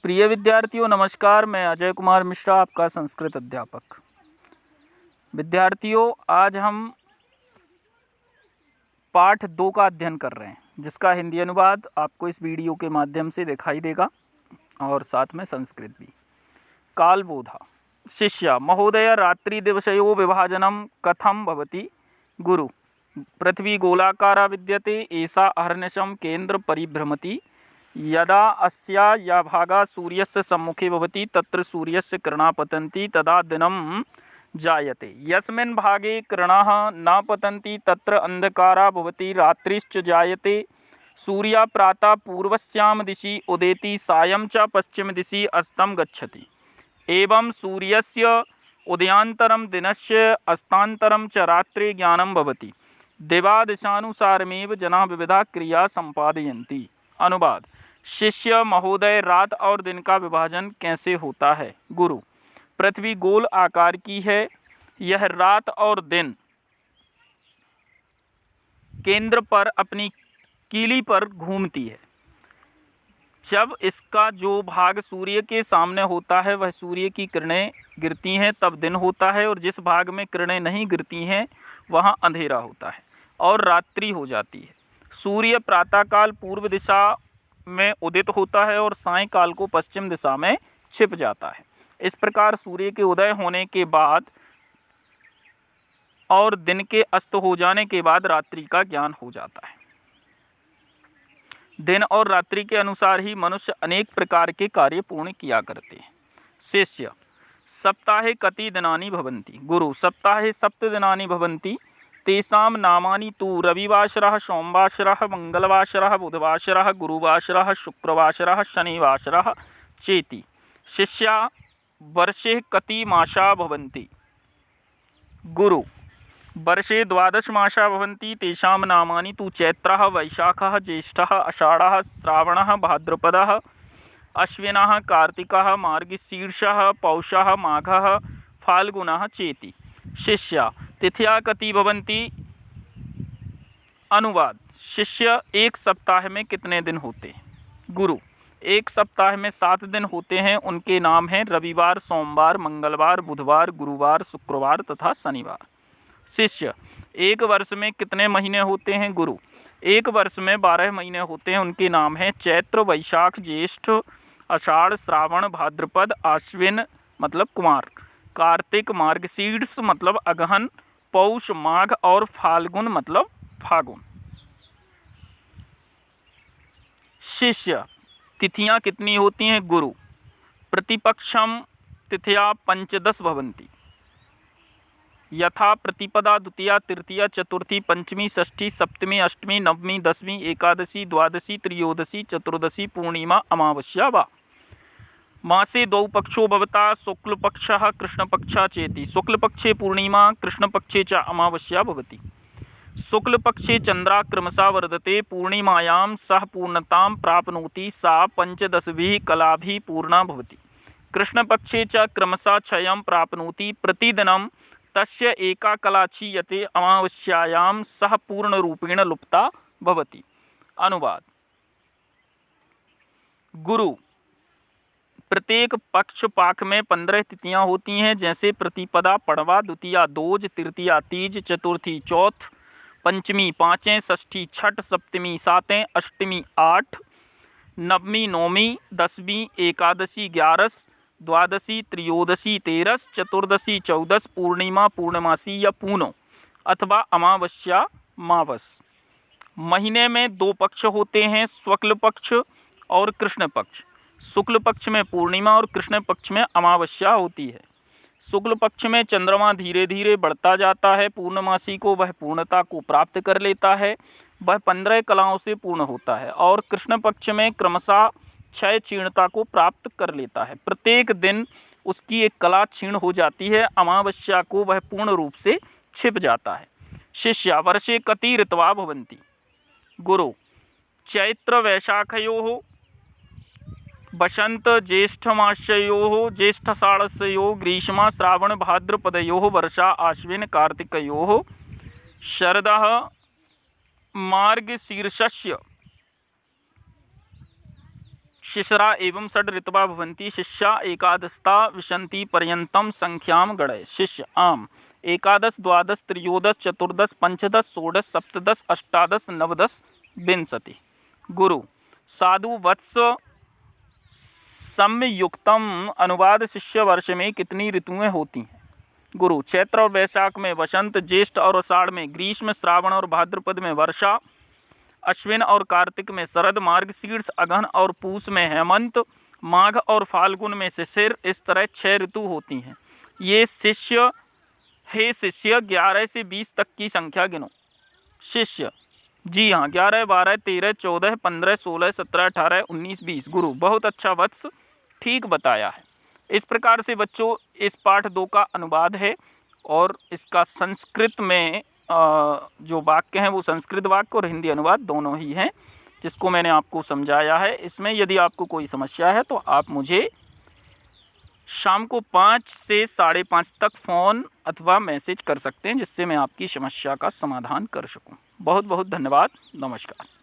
प्रिय विद्यार्थियों नमस्कार। मैं अजय कुमार मिश्रा, आपका संस्कृत अध्यापक। विद्यार्थियों, आज हम पाठ 2 का अध्ययन कर रहे हैं, जिसका हिंदी अनुवाद आपको इस वीडियो के माध्यम से दिखाई देगा और साथ में संस्कृत भी। कालबोधा। शिष्य महोदय, रात्रि दिवसयो विभाजनं कथं भवति? गुरु, पृथ्वी गोलाकारा विद्यते, एषा अहर्निशं केंद्र परिभ्रमति। यदा अस्या या भागा सूर्यस्य सम्मुखे भवति तत्र सूर्यस्य किरणाः पतन्ति, तदा दिनं जायते। यस्मिन् भागे किरणाः न पतन्ति तत्र अंधकारः भवति, रात्रिश्च जायते। सूर्यः प्रातः पूर्वस्यां दिशि उदेति, सायं च पश्चिम दिशि अस्तं गच्छति। एवं सूर्यस्य उदयान्तरं दिनस्य अस्तान्तरं च रात्रि ज्ञानं भवति। दिवादिशानुसारमेव जनाः विविधा क्रिया संपादयन्ति। अनुवाद। शिष्य महोदय, रात और दिन का विभाजन कैसे होता है? गुरु, पृथ्वी गोल आकार की है। यह रात और दिन केंद्र पर अपनी कीली पर घूमती है। जब इसका जो भाग सूर्य के सामने होता है वह सूर्य की किरणें गिरती हैं तब दिन होता है, और जिस भाग में किरणें नहीं गिरती हैं वहाँ अंधेरा होता है और रात्रि हो जाती है। सूर्य प्रातःकाल पूर्व दिशा में उदित होता है और सायंकाल को पश्चिम दिशा में छिप जाता है। इस प्रकार सूर्य के उदय होने के बाद और दिन के अस्त हो जाने के बाद रात्रि का ज्ञान हो जाता है। दिन और रात्रि के अनुसार ही मनुष्य अनेक प्रकार के कार्य पूर्ण किया करते हैं। शिष्य, सप्ताहे कति दिनानि भवन्ति? गुरु, सप्ताहे 7 दिनानि भवन्ति। तेषां नामानि तु रविवासरः, सोमवासरः, मंगलवासरः, बुधवासरः, गुरुवासरः, शुक्रवासरः, शनिवासरः चेति। शिष्या, वर्षे कति मासा भवन्ति? गुरु, वर्षे 12 मासा भवन्ति। तेषां नामानि तु चैत्रः, वैशाखः, ज्येष्ठः, आषाढः, श्रावणः, भाद्रपदः, अश्विनः, कार्तिकः, मार्गशीर्षः, पौषः, माघः, फाल्गुनः चेति। शिष्य, तिथ्यः कति भवन्ति? अनुवाद। शिष्य, एक सप्ताह में कितने दिन होते हैं? गुरु, एक सप्ताह में 7 दिन होते हैं। उनके नाम हैं रविवार, सोमवार, मंगलवार, बुधवार, गुरुवार, शुक्रवार तथा शनिवार। शिष्य, एक वर्ष में कितने महीने होते हैं? गुरु, एक वर्ष में 12 महीने होते हैं। उनके नाम हैं चैत्र, वैशाख, ज्येष्ठ, आषाढ़, श्रावण, भाद्रपद, आश्विन मतलब कुमार, कार्तिक, मार्गशीर्ष मतलब अगहन, पौष, माघ और फाल्गुन मतलब फागुन। शिष्य, तिथियां कितनी होती हैं? गुरु, प्रतिपक्षम तिथिया 15 भवन्ति। यथा प्रतिपदा, द्वितीया, तृतीया, चतुर्थी, पंचमी, षष्ठी, सप्तमी, अष्टमी, नवमी, दसवीं, एकादशी, द्वादशी, त्रयोदशी, चतुर्दशी, पूर्णिमा, अमावस्या वा। मासे 2 पक्षो भवता, शुक्लपक्षः, कृष्णपक्षः चेति। शुक्लपक्षे पूर्णिमा, कृष्णपक्षे च अमावस्या भवति। शुक्लपक्षे चंद्रा क्रमशः वर्धते, पूर्णिमायां सह पूर्णतां प्राप्नोति, सा 15 कलाभिः पूर्णा भवति। कृष्णपक्षे च क्रमशः क्षयं प्राप्नोति, प्रतिदिनं तस्य एका कला क्षीयते, अमावस्यायां सह पूर्णरूपेण लुप्ता भवति। अनुवाद। गुरु, प्रत्येक पक्ष पाख में 15 तिथियां होती हैं, जैसे प्रतिपदा पड़वा, द्वितीया दोज, तृतीया तीज, चतुर्थी चौथ, पंचमी पाँचें, षष्ठी छठ, सप्तमी सातें, अष्टमी 8, नवमी नौमी, दसवीं एकादशी 11, द्वादशी त्रयोदशी 13, चतुर्दशी 14, पूर्णिमा पूर्णमासी या पूनो अथवा अमावस्या मावस। महीने में 2 पक्ष होते हैं, शुक्ल पक्ष और कृष्ण पक्ष। शुक्ल पक्ष में पूर्णिमा और कृष्ण पक्ष में अमावस्या होती है। शुक्ल पक्ष में चंद्रमा धीरे धीरे बढ़ता जाता है, पूर्णमासी को वह पूर्णता को प्राप्त कर लेता है, वह 15 कलाओं से पूर्ण होता है, और कृष्ण पक्ष में क्रमशः क्षय क्षीणता को प्राप्त कर लेता है। प्रत्येक दिन उसकी एक कला क्षीण हो जाती है, अमावस्या को वह पूर्ण रूप से छिप जाता है। शिष्य, वर्षे कति ऋतवः भवन्ति? गुरु, चैत्र वैशाखयोः, वसंत ज्येष्ठमास्योः, ज्येष्ठाषाढ़स्योः, ग्रीष्म श्रावण भाद्रपदयोः, वर्षा आश्विन कार्तिकयोः, शरदः मार्गशीर्षस्य शिशरा एवं षड् ऋतवा भवन्ति शिष्या एकादशता विशन्ति पर्यन्तं संख्यां गणय। शिष्य आम एकादश द्वादश त्रयोदश चतुर्दश पंचदश षोडश सप्तदश अष्टादश नवदश विंशति। गुरु साधु वत्स सम्युक्तम अनुवाद शिष्य वर्ष में कितनी ऋतुएं होती हैं? गुरु चैत्र और वैशाख में वसंत, ज्येष्ठ और आषाढ़ में ग्रीष्म, श्रावण और भाद्रपद में वर्षा, अश्विन और कार्तिक में शरद, मार्गशीर्ष, अगहन और पूस में हेमंत, माघ और फाल्गुन में शिशिर। इस तरह 6 ऋतु होती हैं। ये शिष्य 11 से 20 तक की संख्या गिनो। शिष्य जी हाँ 11 12 13 14 15 16 17 18 19 20। गुरु बहुत अच्छा वत्स, ठीक बताया है। इस प्रकार से बच्चों इस पाठ 2 का अनुवाद है और इसका संस्कृत में जो वाक्य हैं वो संस्कृत वाक्य और हिंदी अनुवाद दोनों ही हैं, जिसको मैंने आपको समझाया है। इसमें यदि आपको कोई समस्या है तो आप मुझे शाम को 5 से 5:30 तक फ़ोन अथवा मैसेज कर सकते हैं, जिससे मैं आपकी समस्या का समाधान कर सकूं। बहुत बहुत धन्यवाद। नमस्कार।